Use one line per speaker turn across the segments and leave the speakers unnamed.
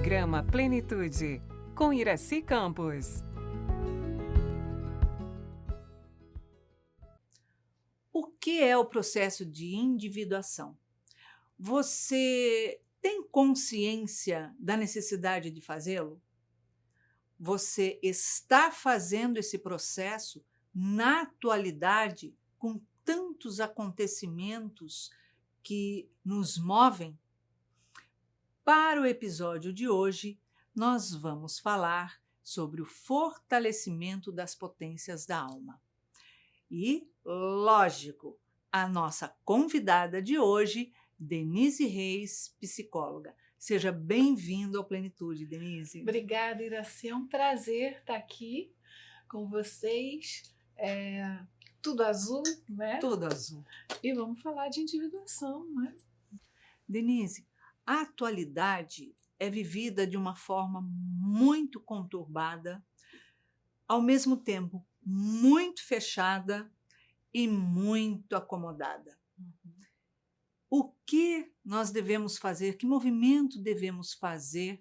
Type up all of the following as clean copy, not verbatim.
Programa Plenitude, com Iraci Campos.
O que é o processo de individuação? Você tem consciência da necessidade de fazê-lo? Você está fazendo esse processo na atualidade, com tantos acontecimentos que nos movem? Para o episódio de hoje, nós vamos falar sobre o fortalecimento das potências da alma. E, lógico, a nossa convidada de hoje, Denise Reis, psicóloga. Seja bem-vindo ao Plenitude, Denise.
Obrigada, Iraci. É um prazer estar aqui com vocês. Tudo azul, né?
Tudo azul.
E vamos falar de individuação, né?
Denise, a atualidade é vivida de uma forma muito conturbada, ao mesmo tempo muito fechada e muito acomodada. O que nós devemos fazer, que movimento devemos fazer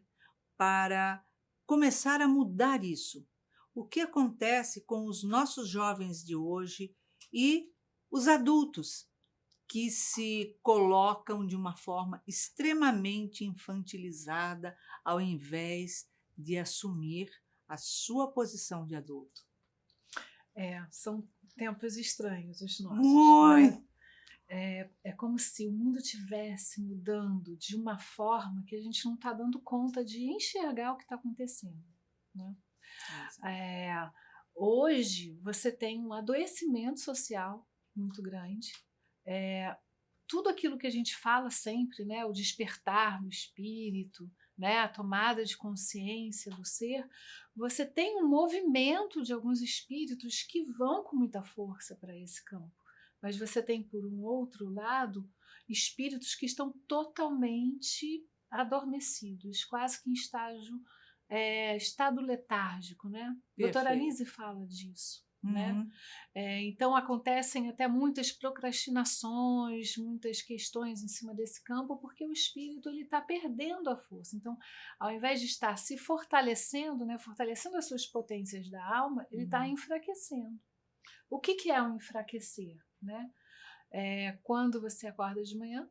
para começar a mudar isso? O que acontece com os nossos jovens de hoje e os adultos que se colocam de uma forma extremamente infantilizada ao invés de assumir a sua posição de adulto?
São tempos estranhos os nossos.
Muito!
Né? É como se o mundo estivesse mudando de uma forma que a gente não está dando conta de enxergar o que está acontecendo. Né? Hoje você tem um adoecimento social muito grande. Tudo aquilo que a gente fala sempre, né, o despertar do espírito, né, a tomada de consciência do ser, você tem um movimento de alguns espíritos que vão com muita força para esse campo. Mas você tem, por um outro lado, espíritos que estão totalmente adormecidos, quase que em estado letárgico, né? Doutora Anise fala disso. Né? Então acontecem até muitas procrastinações, muitas questões em cima desse campo, porque o espírito está perdendo a força. Então, ao invés de estar se fortalecendo, né, fortalecendo as suas potências da alma, ele está enfraquecendo. O que é um enfraquecer? Né? Quando você acorda de manhã,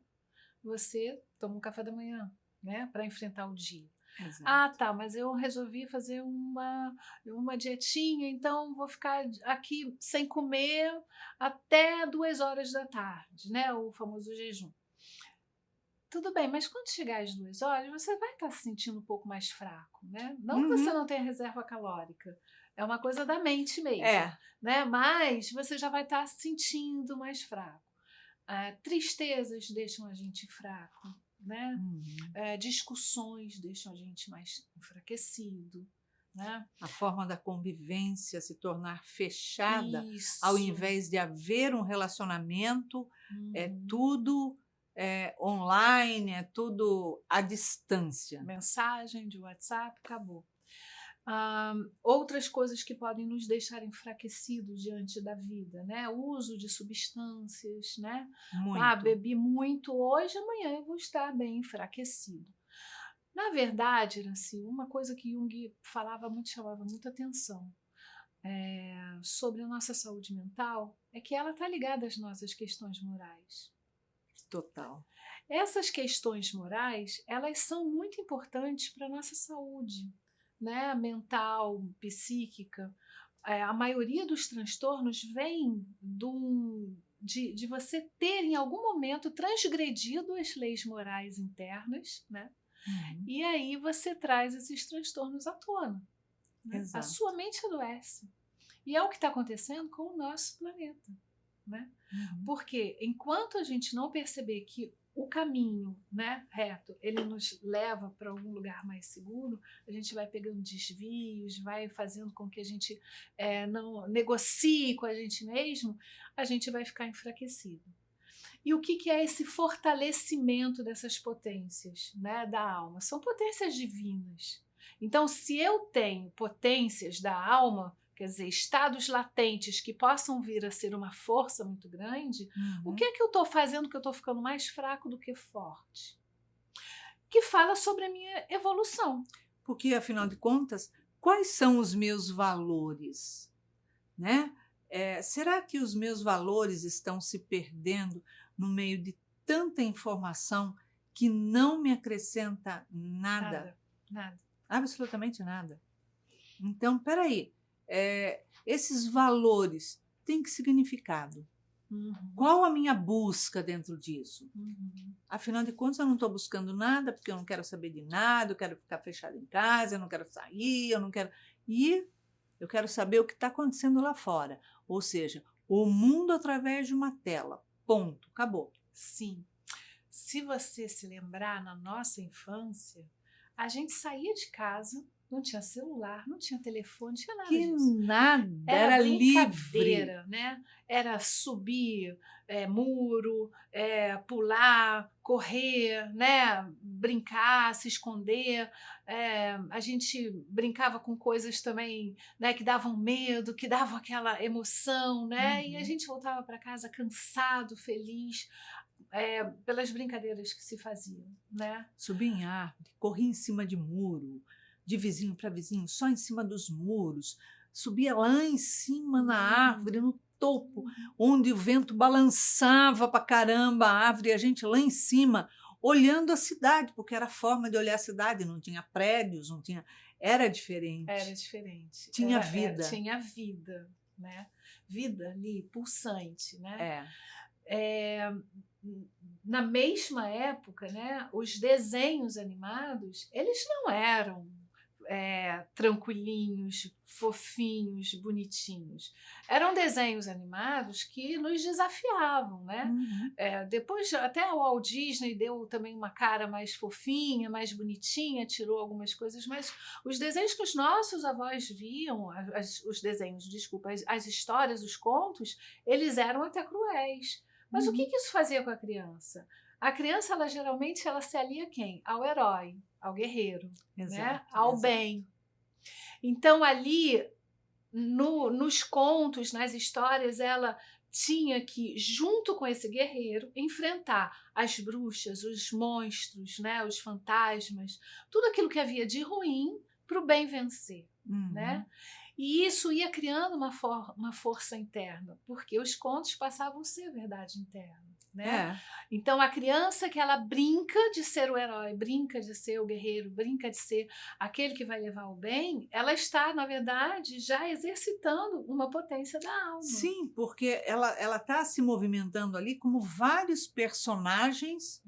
você toma um café da manhã, né, para enfrentar o dia.
Exato.
Ah, tá, mas eu resolvi fazer uma dietinha, então vou ficar aqui sem comer até 2 horas da tarde, né? O famoso jejum. Tudo bem, mas quando chegar às 2 horas, você vai estar se sentindo um pouco mais fraco, né? Não que você não tenha reserva calórica, é uma coisa da mente mesmo, né? Mas você já vai estar se sentindo mais fraco. Tristezas deixam a gente fraco, né? Discussões deixam a gente mais enfraquecido, né?
A forma da convivência se tornar fechada. Isso. Ao invés de haver um relacionamento, é tudo online, é tudo à distância.
Mensagem de WhatsApp, acabou. Outras coisas que podem nos deixar enfraquecidos diante da vida, né? O uso de substâncias, né? Bebi muito hoje, amanhã eu vou estar bem enfraquecido. Na verdade, Iraci, uma coisa que Jung falava muito, chamava muita atenção sobre a nossa saúde mental, é que ela está ligada às nossas questões morais.
Total.
Essas questões morais, elas são muito importantes para a nossa saúde, né, mental, psíquica. A maioria dos transtornos vem de você ter em algum momento transgredido as leis morais internas, né? E aí você traz esses transtornos à tona. Né? A sua mente adoece. E é o que está acontecendo com o nosso planeta. Né? Porque enquanto a gente não perceber que o caminho, né, reto, ele nos leva para algum lugar mais seguro, a gente vai pegando desvios, vai fazendo com que a gente não negocie com a gente mesmo, a gente vai ficar enfraquecido. E o que é esse fortalecimento dessas potências, né, da alma? São potências divinas. Então, se eu tenho potências da alma, quer dizer, estados latentes que possam vir a ser uma força muito grande, o que é que eu estou fazendo que eu estou ficando mais fraco do que forte? que fala sobre a minha evolução.
Porque, afinal de contas, quais são os meus valores, né? Será que os meus valores estão se perdendo no meio de tanta informação que não me acrescenta nada?
Nada.
Absolutamente nada. Então, peraí, esses valores têm que significado. Qual a minha busca dentro disso? Afinal de contas, eu não estou buscando nada, porque eu não quero saber de nada, eu quero ficar fechada em casa, eu não quero sair, eu não quero... E eu quero saber o que está acontecendo lá fora. Ou seja, o mundo através de uma tela. Ponto. Acabou.
Sim. Se você se lembrar, na nossa infância, a gente saía de casa, não tinha celular, não tinha telefone, não tinha nada disso.
Nada, era
brincadeira,
livre.
né? Era subir muro, pular, correr, né? Brincar, se esconder. A gente brincava com coisas também, né, que davam medo, que davam aquela emoção, né? E a gente voltava para casa cansado, feliz, pelas brincadeiras que se faziam, né?
Subia em árvore, corria em cima de muro, de vizinho para vizinho, só em cima dos muros, subia lá em cima na árvore, no topo, onde o vento balançava para caramba a árvore, e a gente lá em cima, olhando a cidade, porque era a forma de olhar a cidade, não tinha prédios, não tinha... Era diferente.
Era diferente.
Tinha vida.
Tinha vida, né? Vida ali, pulsante, né? Na mesma época, né, os desenhos animados, eles não eram tranquilinhos, fofinhos, bonitinhos. Eram desenhos animados que nos desafiavam, né? Depois até o Walt Disney deu também uma cara mais fofinha, mais bonitinha, tirou algumas coisas, mas os desenhos que os nossos avós viam, os desenhos, desculpa, as histórias, os contos, eles eram até cruéis. Mas o que isso fazia com a criança? A criança, ela geralmente se alia a quem? Ao herói, ao guerreiro, né? Ao bem. Então, ali, nos contos, nas histórias, ela tinha que, junto com esse guerreiro, enfrentar as bruxas, os monstros, né? Os fantasmas, tudo aquilo que havia de ruim para o bem vencer, né? E isso ia criando uma força interna, porque os contos passavam a ser verdade interna, né? Então, a criança que ela brinca de ser o herói, brinca de ser o guerreiro, brinca de ser aquele que vai levar o bem, ela está, na verdade, já exercitando uma potência da alma.
Sim, porque ela está se movimentando ali como vários personagens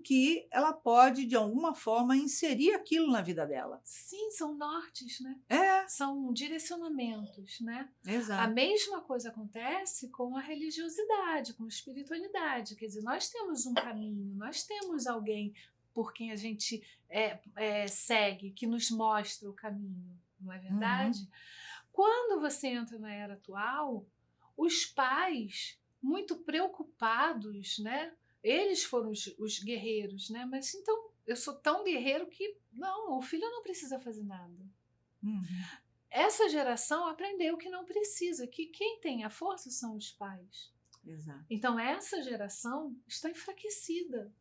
que ela pode, de alguma forma, inserir aquilo na vida dela.
Sim, são nortes, né? São direcionamentos, né?
Exato.
A mesma coisa acontece com a religiosidade, com a espiritualidade. Quer dizer, nós temos um caminho, nós temos alguém por quem a gente segue, que nos mostra o caminho, não é verdade? Quando você entra na era atual, os pais, muito preocupados, né? Eles foram os guerreiros, né? Mas então, eu sou tão guerreiro que, não, o filho não precisa fazer nada. Essa geração aprendeu que não precisa, que quem tem a força são os pais.
Exato.
Então, essa geração está enfraquecida.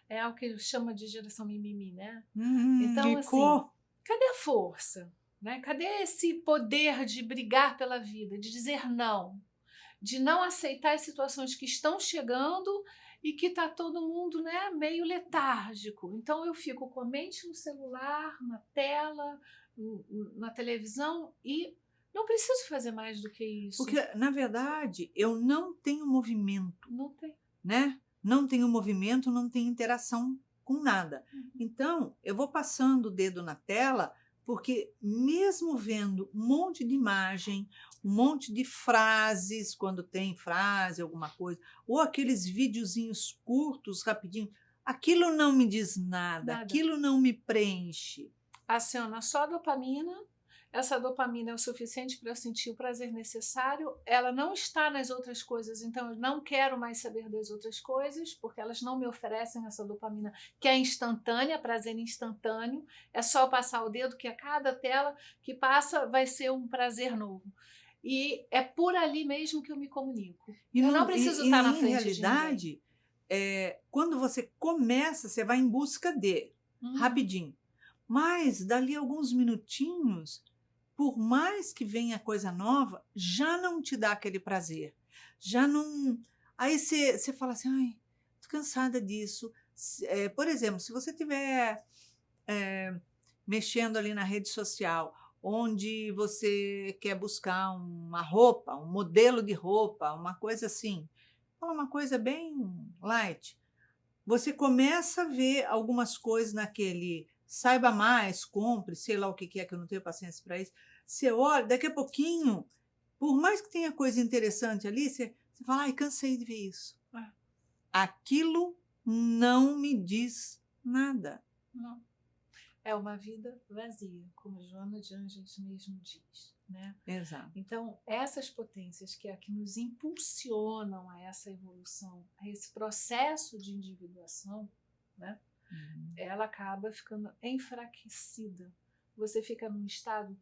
É o que chama de geração mimimi, né? Então, assim, cadê a força? Né? Cadê esse poder de brigar pela vida, de dizer não? De não aceitar as situações que estão chegando e que está todo mundo, né, meio letárgico. Então, eu fico com a mente no celular, na tela, na televisão e não preciso fazer mais do que isso.
Porque, na verdade, eu não tenho movimento.
Não tem.
Né? Não tenho movimento, não tenho interação com nada. Então, eu vou passando o dedo na tela, porque mesmo vendo um monte de imagem, um monte de frases, quando tem frase, alguma coisa, ou aqueles videozinhos curtos, rapidinho, aquilo não me diz nada. Aquilo não me preenche.
Aciona só a dopamina. Essa dopamina é o suficiente para eu sentir o prazer necessário. Ela não está nas outras coisas, então eu não quero mais saber das outras coisas, porque elas não me oferecem essa dopamina que é instantânea, prazer instantâneo. É só passar o dedo que a cada tela que passa vai ser um prazer novo. E é por ali mesmo que eu me comunico. Eu não preciso estar na frente de ninguém.
Realidade, quando você começa, você vai em busca de... rapidinho. Mas, dali alguns minutinhos, por mais que venha coisa nova, já não te dá aquele prazer. Já não... Aí você fala assim, ai, tô cansada disso. Por exemplo, se você estiver mexendo ali na rede social, onde você quer buscar uma roupa, um modelo de roupa, uma coisa assim, uma coisa bem light, você começa a ver algumas coisas naquele saiba mais, compre, sei lá o que é, que eu não tenho paciência para isso. Você olha, daqui a pouquinho, por mais que tenha coisa interessante ali, você fala, ai, cansei de ver isso. Aquilo não me diz nada.
Não. É uma vida vazia, como Joana de Ângeles mesmo diz, né?
Exato.
Então, essas potências que nos impulsionam a essa evolução, a esse processo de individuação, né? Ela acaba ficando enfraquecida. Você fica num estado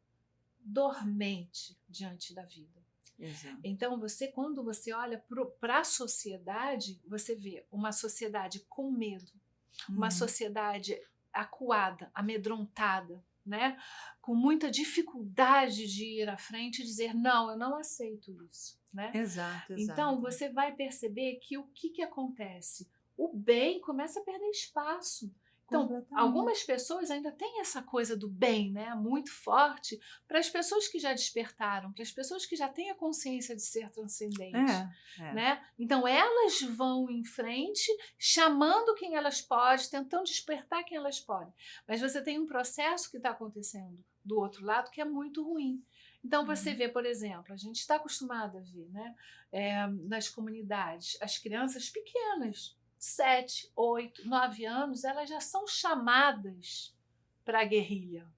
dormente diante da vida.
Exato.
Então, quando você olha para a sociedade, você vê uma sociedade com medo, uma sociedade acuada, amedrontada, né? Com muita dificuldade de ir à frente e dizer, não, eu não aceito isso. Né?
Exato.
Então, você vai perceber que o que acontece? O bem começa a perder espaço. Então, algumas pessoas ainda têm essa coisa do bem, né, muito forte, para as pessoas que já despertaram, para as pessoas que já têm a consciência de ser transcendente. Né? Então, elas vão em frente, chamando quem elas podem, tentando despertar quem elas podem. Mas você tem um processo que está acontecendo do outro lado que é muito ruim. Então, você vê, por exemplo, a gente está acostumado a ver, né, nas comunidades, as crianças pequenas, 7, 8, 9 anos, elas já são chamadas para a guerrilha.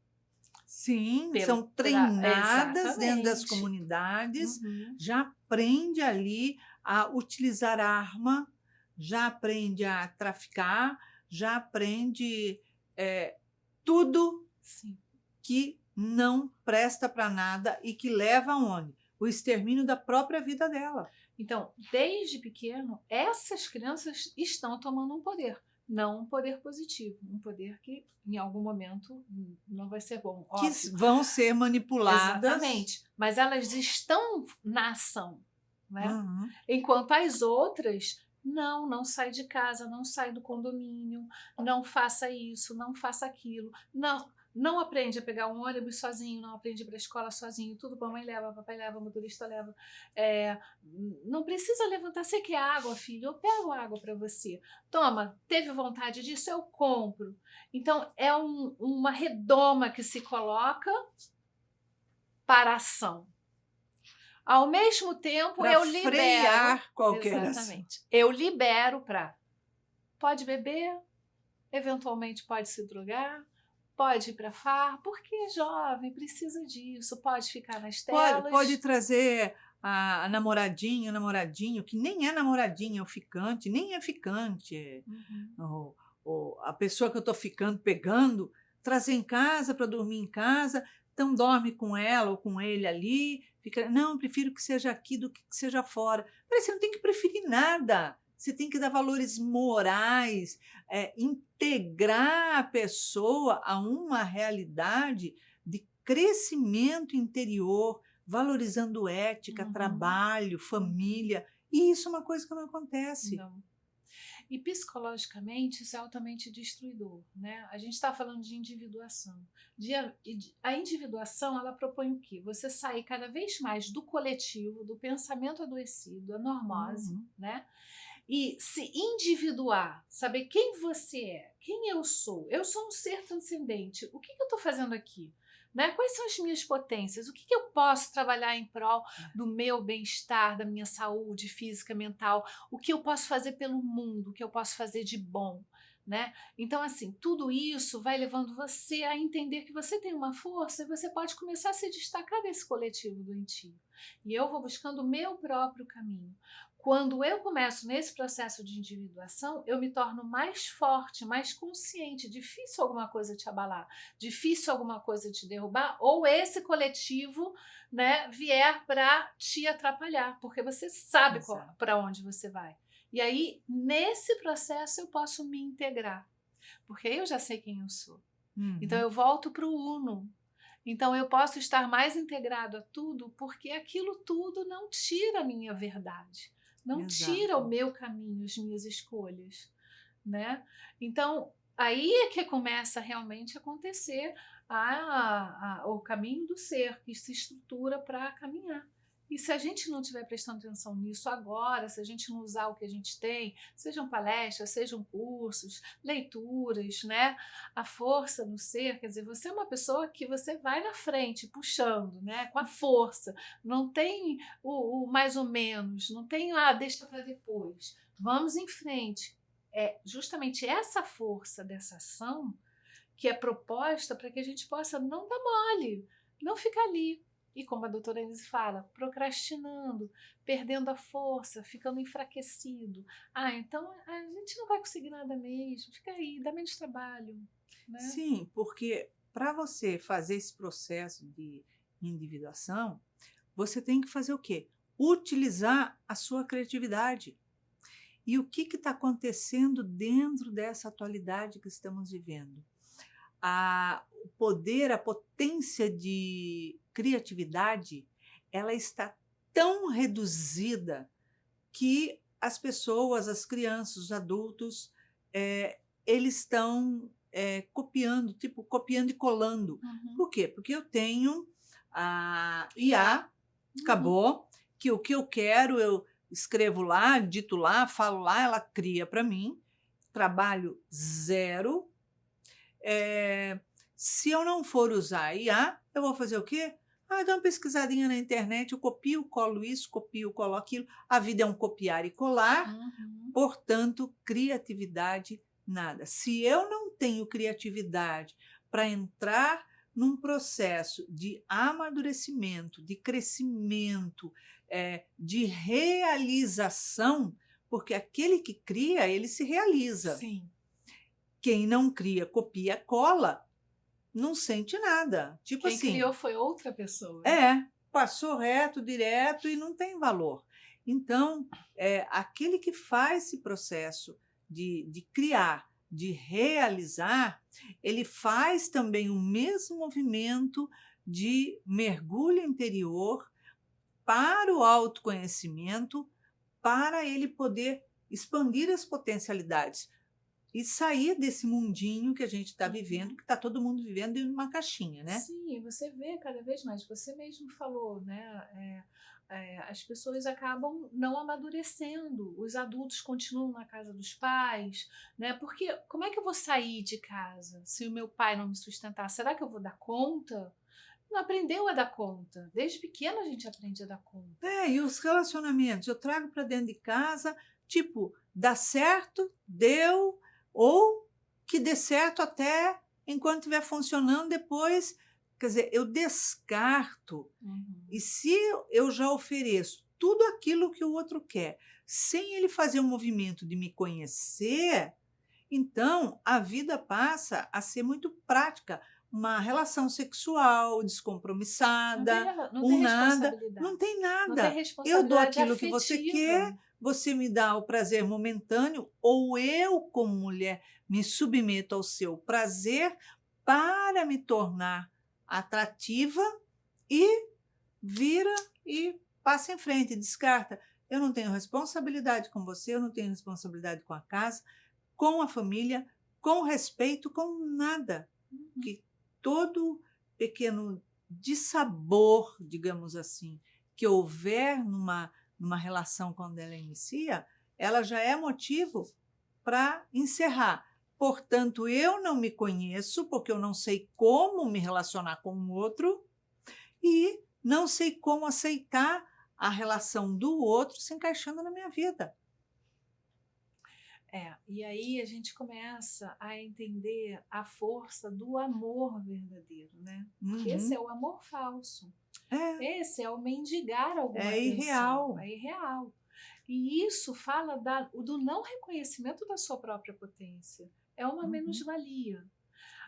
Sim, são treinadas dentro das comunidades, já aprende ali a utilizar arma, já aprende a traficar, já aprende tudo que não presta para nada e que leva aonde? O extermínio da própria vida dela.
Então, desde pequeno, essas crianças estão tomando um poder, não um poder positivo, um poder que em algum momento não vai ser bom.
Que vão ser manipuladas.
Exatamente, mas elas estão na ação, né? Enquanto as outras, não sai de casa, não sai do condomínio, não faça isso, não faça aquilo, não aprende a pegar um ônibus sozinho, não aprende a ir para a escola sozinho, tudo mamãe leva, papai leva, motorista leva. Não precisa levantar, você quer água, filho? Eu pego água para você. Toma, teve vontade disso? Eu compro. Então, é uma redoma que se coloca para a ação. Ao mesmo tempo,
pra
eu libero...
frear qualquer
Exatamente. Eu libero para... Pode beber, eventualmente pode se drogar, pode ir para farra, porque é jovem, precisa disso, pode ficar nas telas.
Pode trazer a namoradinha, o namoradinho, que nem é namoradinho, é o ficante, nem é ficante. A pessoa que eu estou ficando, pegando, trazer em casa para dormir em casa, então dorme com ela ou com ele ali, não, prefiro que seja aqui do que seja fora. Mas você não tem que preferir nada. Você tem que dar valores morais, integrar a pessoa a uma realidade de crescimento interior, valorizando ética, trabalho, família. E isso é uma coisa que não acontece.
Não. E psicologicamente isso é altamente destruidor, né? A gente está falando de individuação. A individuação, ela propõe o quê? Você sair cada vez mais do coletivo, do pensamento adoecido, a normose, né? E se individuar, saber quem você é, quem eu sou um ser transcendente, o que eu estou fazendo aqui? Né? Quais são as minhas potências? O que eu posso trabalhar em prol do meu bem-estar, da minha saúde física, mental? O que eu posso fazer pelo mundo? O que eu posso fazer de bom? Né? Então, assim, tudo isso vai levando você a entender que você tem uma força e você pode começar a se destacar desse coletivo doentio. E eu vou buscando o meu próprio caminho. Quando eu começo nesse processo de individuação, eu me torno mais forte, mais consciente. Difícil alguma coisa te abalar, difícil alguma coisa te derrubar, ou esse coletivo, né, vier para te atrapalhar, porque você sabe para onde você vai. E aí, nesse processo, eu posso me integrar. porque aí eu já sei quem eu sou.
Uhum.
Então eu volto para o uno. Então eu posso estar mais integrado a tudo, porque aquilo tudo não tira a minha verdade, não tira o
Exato.
meu caminho, as minhas escolhas, né? Então aí é que começa realmente a acontecer o caminho do ser, que se estrutura para caminhar. E se a gente não estiver prestando atenção nisso agora, se a gente não usar o que a gente tem, sejam palestras, sejam cursos, leituras, né? A força no ser, quer dizer, você é uma pessoa que você vai na frente, puxando, né? Com a força. Não tem o mais ou menos, não tem, deixa para depois. Vamos em frente. É justamente essa força dessa ação que é proposta para que a gente possa não dar mole, não ficar ali. E como a doutora Anise fala, procrastinando, perdendo a força, ficando enfraquecido. Então a gente não vai conseguir nada mesmo, fica aí, dá menos trabalho. Né?
Sim, porque para você fazer esse processo de individuação, você tem que fazer o quê? Utilizar a sua criatividade. E o que está acontecendo dentro dessa atualidade que estamos vivendo? O poder, a potência de criatividade, ela está tão reduzida que as pessoas, as crianças, os adultos, eles estão copiando, tipo copiando e colando.
Uhum.
Por quê? Porque eu tenho a IA, acabou, que o que eu quero eu escrevo lá, dito lá, falo lá, ela cria para mim, trabalho zero. Se eu não for usar a IA, eu vou fazer o quê? Dá uma pesquisadinha na internet, eu copio, colo isso, copio, colo aquilo. A vida é um copiar e colar, portanto, criatividade, nada. Se eu não tenho criatividade para entrar num processo de amadurecimento, de crescimento, de realização, porque aquele que cria, ele se realiza.
Sim.
Quem não cria, copia, cola, não sente nada. Tipo
Quem
assim,
criou foi outra pessoa.
Passou reto, direto e não tem valor. Então, aquele que faz esse processo de criar, de realizar, ele faz também o mesmo movimento de mergulho interior para o autoconhecimento, para ele poder expandir as potencialidades e sair desse mundinho que a gente está vivendo, que está todo mundo vivendo em uma caixinha, né?
Sim, você vê cada vez mais, você mesmo falou, né? As pessoas acabam não amadurecendo, os adultos continuam na casa dos pais, né? Porque como é que eu vou sair de casa se o meu pai não me sustentar? Será que eu vou dar conta? Não aprendeu a dar conta. Desde pequeno a gente aprende a dar conta.
E os relacionamentos eu trago para dentro de casa, tipo, dá certo, deu, ou que dê certo até enquanto estiver funcionando, depois, quer dizer, eu descarto. E se eu já ofereço tudo aquilo que o outro quer, sem ele fazer um movimento de me conhecer, então a vida passa a ser muito prática. Uma relação sexual descompromissada,
Não tem
nada,
responsabilidade.
não tem
Não tem
nada. Eu dou
responsabilidade
aquilo que você quer,
afetiva.
você me dá o prazer momentâneo, ou eu, como mulher, me submeto ao seu prazer para me tornar atrativa e vira e passa em frente, descarta. Eu não tenho responsabilidade com você, eu não tenho responsabilidade com a casa, com a família, com respeito, com nada. Que todo pequeno dissabor, digamos assim, que houver numa relação quando ela inicia, ela já é motivo para encerrar. Portanto, eu não me conheço, porque eu não sei como me relacionar com o outro e não sei como aceitar a relação do outro se encaixando na minha vida.
E aí a gente começa a entender a força do amor verdadeiro, né? Porque esse é o amor falso. Esse é o mendigar alguma atenção.
Irreal.
É irreal. E isso fala do não reconhecimento da sua própria potência. É uma menos-valia.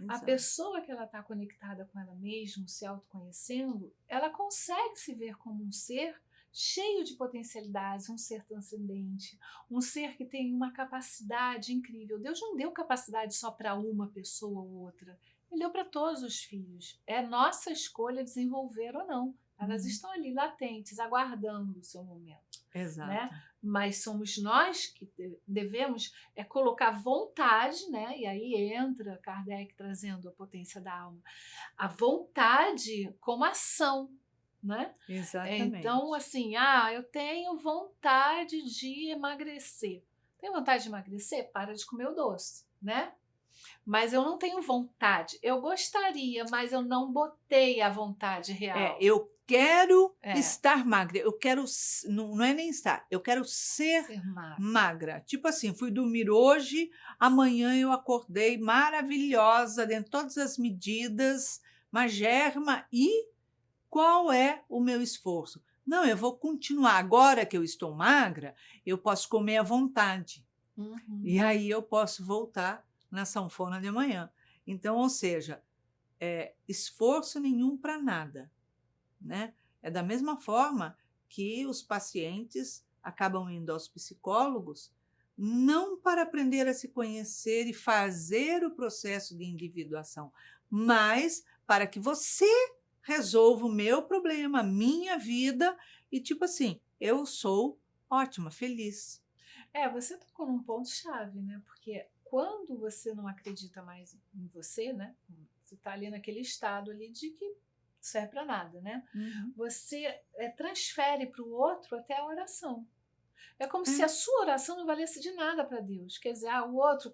A pessoa que ela está conectada com ela mesma, se autoconhecendo, ela consegue se ver como um ser cheio de potencialidades, um ser transcendente, um ser que tem uma capacidade incrível. Deus não deu capacidade só para uma pessoa ou outra, Ele deu para todos os filhos. É nossa escolha desenvolver ou não. Elas estão ali latentes, aguardando o seu momento.
Exato.
Né? Mas somos nós que devemos colocar vontade, né? E aí entra Kardec trazendo a potência da alma, a vontade como ação, né?
Exatamente.
Então, assim, eu tenho vontade de emagrecer. Tem vontade de emagrecer? Para de comer o doce, né? Mas eu não tenho vontade. Eu gostaria, mas eu não botei a vontade real.
Eu quero estar magra. Eu quero, não é nem estar, eu quero ser magra. Tipo assim, fui dormir hoje, amanhã eu acordei maravilhosa, dentro de todas as medidas, magérrima. E qual é o meu esforço? Não, eu vou continuar. Agora que eu estou magra, eu posso comer à vontade. E aí eu posso voltar na sanfona de amanhã. Então, ou seja, esforço nenhum para nada. Né? É da mesma forma que os pacientes acabam indo aos psicólogos não para aprender a se conhecer e fazer o processo de individuação, mas para que você resolva o meu problema, a minha vida, e tipo assim, eu sou ótima, feliz.
Você tocou num ponto-chave, né? Porque quando você não acredita mais em você, né? Você está ali naquele estado ali de que serve para nada, né? Você transfere para o outro até a oração. É como se a sua oração não valesse de nada para Deus. Quer dizer, o outro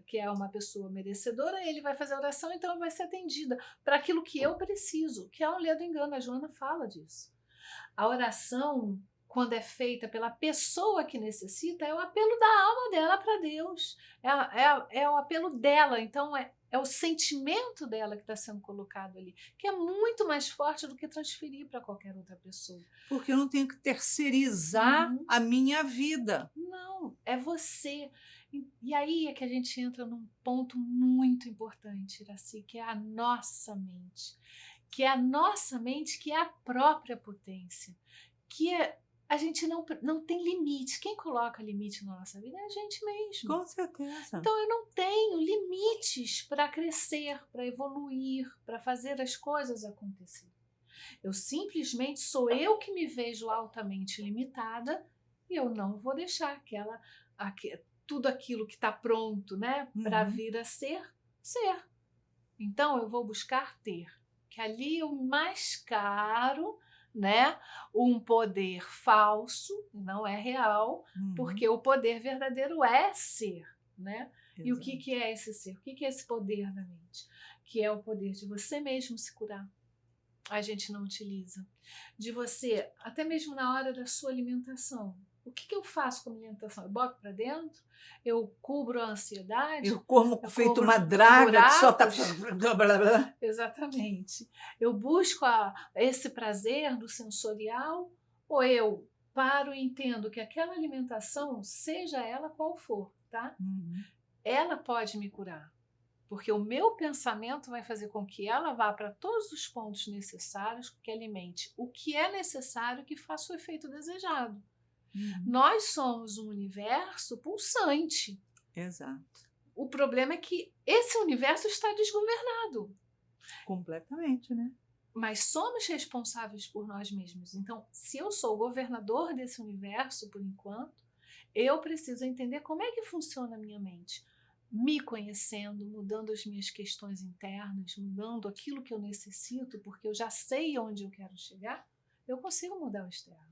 que é uma pessoa merecedora, ele vai fazer a oração, então vai ser atendida para aquilo que eu preciso, que é um ledo engano. A Joana fala disso. A oração, quando é feita pela pessoa que necessita, é o apelo da alma dela para Deus. É o apelo dela. Então, é o sentimento dela que está sendo colocado ali, que é muito mais forte do que transferir para qualquer outra pessoa.
Porque eu não tenho que terceirizar a minha vida.
Não, é você. E aí é que a gente entra num ponto muito importante, Iraci, que é a nossa mente. Que é a nossa mente, que é a própria potência. Que a gente não tem limite. Quem coloca limite na nossa vida é a gente mesmo.
Com certeza.
Então eu não tenho limites para crescer, para evoluir, para fazer as coisas acontecerem. Eu simplesmente sou eu que me vejo altamente limitada e eu não vou deixar tudo aquilo que está pronto, né, para vir a ser. Então eu vou buscar ter, que ali eu mascaro, né, um poder falso, não é real, porque o poder verdadeiro é ser, né? Exato. E o que é esse ser? O que é esse poder da mente? Que é o poder de você mesmo se curar. A gente não utiliza. De você, até mesmo na hora da sua alimentação. O que eu faço com a alimentação? Eu boto para dentro? Eu cubro a ansiedade?
Eu como feito uma draga que só tá...
Exatamente. Eu busco esse prazer do sensorial, ou eu paro e entendo que aquela alimentação, seja ela qual for, tá? Ela pode me curar. Porque o meu pensamento vai fazer com que ela vá para todos os pontos necessários, que alimente o que é necessário, que faça o efeito desejado. Nós somos um universo pulsante.
Exato.
O problema é que esse universo está desgovernado.
Completamente, né?
Mas somos responsáveis por nós mesmos. Então, se eu sou o governador desse universo, por enquanto, eu preciso entender como é que funciona a minha mente. Me conhecendo, mudando as minhas questões internas, mudando aquilo que eu necessito, porque eu já sei onde eu quero chegar, eu consigo mudar o externo.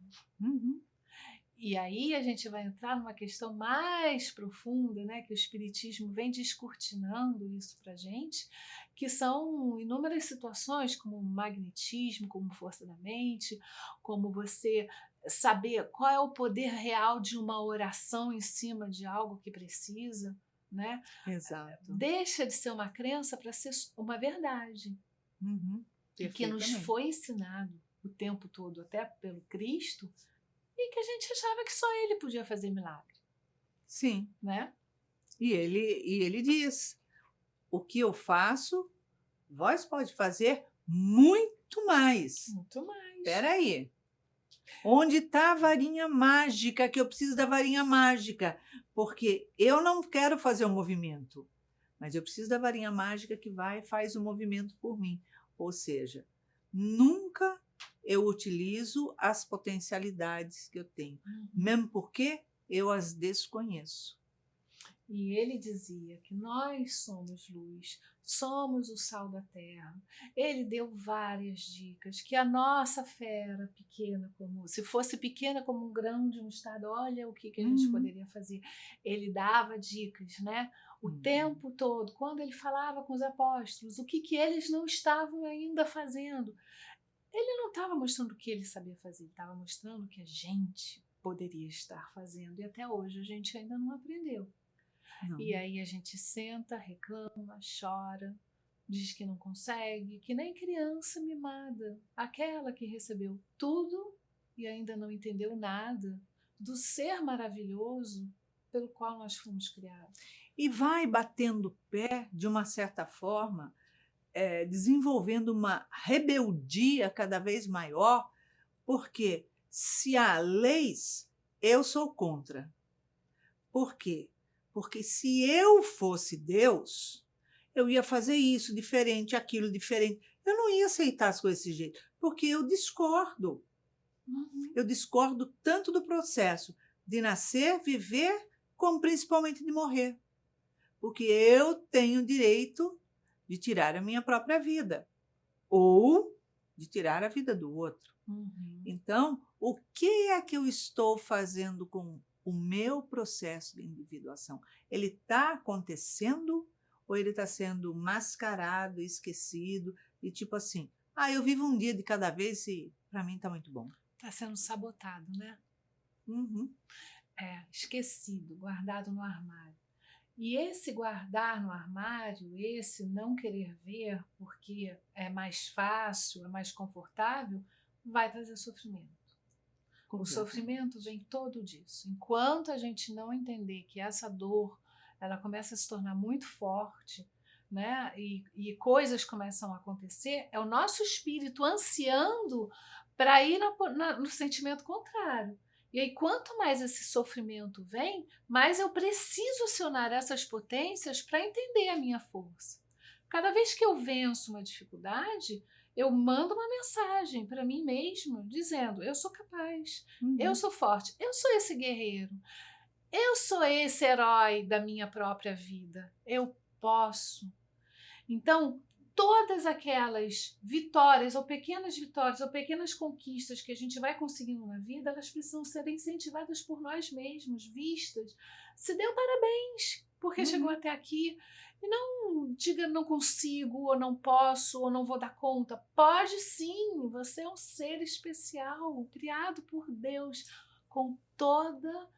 E aí a gente vai entrar numa questão mais profunda, né, que o Espiritismo vem descortinando isso para a gente, que são inúmeras situações, como magnetismo, como força da mente, como você saber qual é o poder real de uma oração em cima de algo que precisa, né?
Exato.
Deixa de ser uma crença para ser uma verdade. E que nos foi ensinado o tempo todo, até pelo Cristo, e que a gente achava que só ele podia fazer milagre.
Sim.
Né?
E ele diz, o que eu faço, vós pode fazer muito mais.
Muito mais.
Espera aí. Onde está a varinha mágica, que eu preciso da varinha mágica? Porque eu não quero fazer o movimento, mas eu preciso da varinha mágica que vai e faz o movimento por mim. Ou seja, nunca eu utilizo as potencialidades que eu tenho, mesmo porque eu as desconheço.
E ele dizia que nós somos luz, somos o sal da terra. Ele deu várias dicas, que a nossa fé era pequena, como se fosse pequena como um grão de mostarda, olha o que a gente poderia fazer. Ele dava dicas, né? O tempo todo, quando ele falava com os apóstolos, o que eles não estavam ainda fazendo. Ele não estava mostrando o que ele sabia fazer, ele estava mostrando o que a gente poderia estar fazendo. E até hoje a gente ainda não aprendeu.
Não.
E aí a gente senta, reclama, chora, diz que não consegue, que nem criança mimada, aquela que recebeu tudo e ainda não entendeu nada do ser maravilhoso pelo qual nós fomos criados.
E vai batendo pé, de uma certa forma, desenvolvendo uma rebeldia cada vez maior, porque se há leis, eu sou contra. Por quê? Porque se eu fosse Deus, eu ia fazer isso diferente, aquilo diferente. Eu não ia aceitar as coisas desse jeito, porque eu discordo. Eu discordo tanto do processo de nascer, viver, como principalmente de morrer. Porque eu tenho direito de tirar a minha própria vida ou de tirar a vida do outro. Então, o que é que eu estou fazendo com o meu processo de individuação? Ele está acontecendo ou ele está sendo mascarado, esquecido e tipo assim, eu vivo um dia de cada vez e para mim está muito bom.
Está sendo sabotado, né? Esquecido, guardado no armário. E esse guardar no armário, esse não querer ver porque é mais fácil, é mais confortável, vai trazer sofrimento. O sofrimento vem todo disso. Enquanto a gente não entender que essa dor, ela começa a se tornar muito forte, né? E coisas começam a acontecer, é o nosso espírito ansiando para ir no sentimento contrário. E aí, quanto mais esse sofrimento vem, mais eu preciso acionar essas potências para entender a minha força. Cada vez que eu venço uma dificuldade, eu mando uma mensagem para mim mesma, dizendo, eu sou capaz, eu sou forte, eu sou esse guerreiro, eu sou esse herói da minha própria vida, eu posso. Então, todas aquelas vitórias, ou pequenas conquistas que a gente vai conseguindo na vida, elas precisam ser incentivadas por nós mesmos, vistas. Se deu parabéns, porque chegou até aqui. E não diga não consigo, ou não posso, ou não vou dar conta. Pode sim, você é um ser especial, criado por Deus, com toda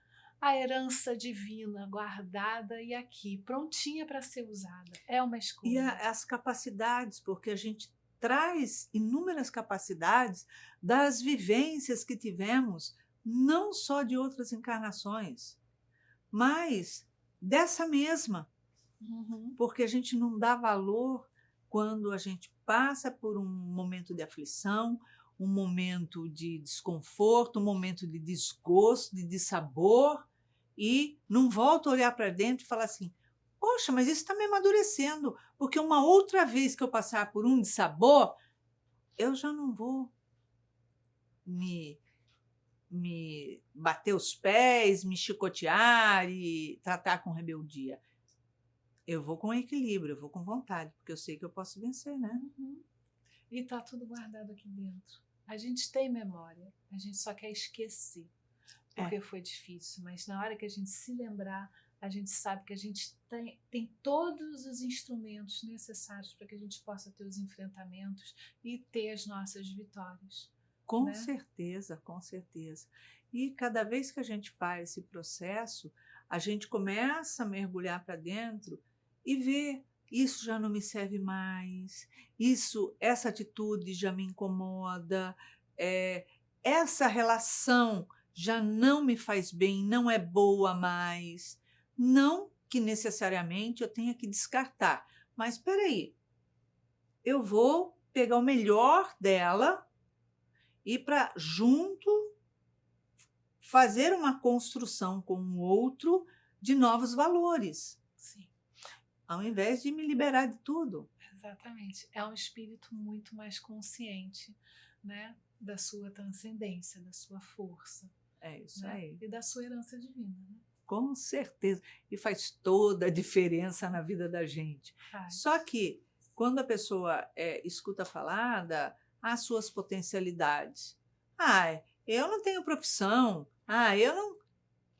a herança divina guardada e aqui, prontinha para ser usada. É uma escolha.
E as capacidades, porque a gente traz inúmeras capacidades das vivências que tivemos, não só de outras encarnações, mas dessa mesma. Porque a gente não dá valor quando a gente passa por um momento de aflição, um momento de desconforto, um momento de desgosto, de dissabor, e não volta a olhar para dentro e falar assim, poxa, mas isso está me amadurecendo, porque uma outra vez que eu passar por um dissabor, eu já não vou me bater os pés, me chicotear e tratar com rebeldia. Eu vou com equilíbrio, eu vou com vontade, porque eu sei que eu posso vencer, né?
E está tudo guardado aqui dentro. A gente tem memória, a gente só quer esquecer, porque foi difícil. Mas na hora que a gente se lembrar, a gente sabe que a gente tem todos os instrumentos necessários para que a gente possa ter os enfrentamentos e ter as nossas vitórias.
Com certeza, com certeza. E cada vez que a gente faz esse processo, a gente começa a mergulhar para dentro e ver, isso já não me serve mais, essa atitude já me incomoda, essa relação já não me faz bem, não é boa mais. Não que necessariamente eu tenha que descartar, mas espera aí, eu vou pegar o melhor dela e para junto fazer uma construção com o outro de novos valores,
Sim,
ao invés de me liberar de tudo.
exatamente. É um espírito muito mais consciente, né, da sua transcendência, da sua força,
É isso
né,
aí.
e da sua herança divina, né?
Com certeza. E faz toda a diferença na vida da gente.
Faz.
Só que, quando a pessoa escuta falar as suas potencialidades, eu não tenho profissão, eu não.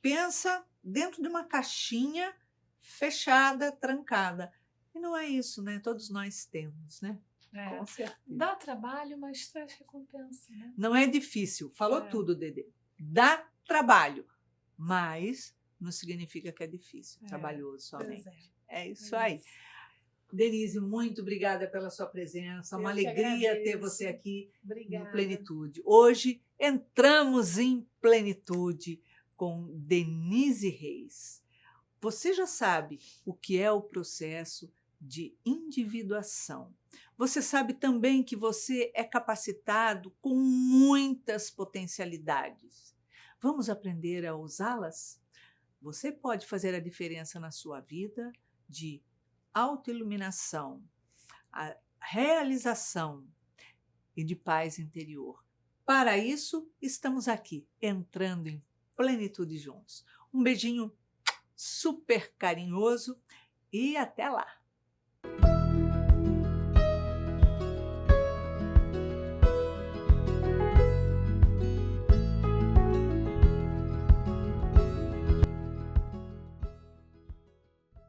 Pensa dentro de uma caixinha fechada, trancada. E não é isso, né? Todos nós temos, né?
É,
Com certeza.
dá trabalho, mas traz recompensa, né?
Não é difícil. Falou
É.
tudo, Dedê. Dá trabalho, mas não significa que é difícil, trabalhoso somente.
Pois
É isso aí. Denise, muito obrigada pela sua presença. Uma
Eu que
alegria ter
agradeço.
você aqui
Obrigada.
no Plenitude. Hoje entramos em plenitude com Denise Reis. Você já sabe o que é o processo de individuação. Você sabe também que você é capacitado com muitas potencialidades. Vamos aprender a usá-las? Você pode fazer a diferença na sua vida de autoiluminação, a realização e de paz interior. Para isso, estamos aqui, entrando em plenitude juntos. Um beijinho super carinhoso e até lá!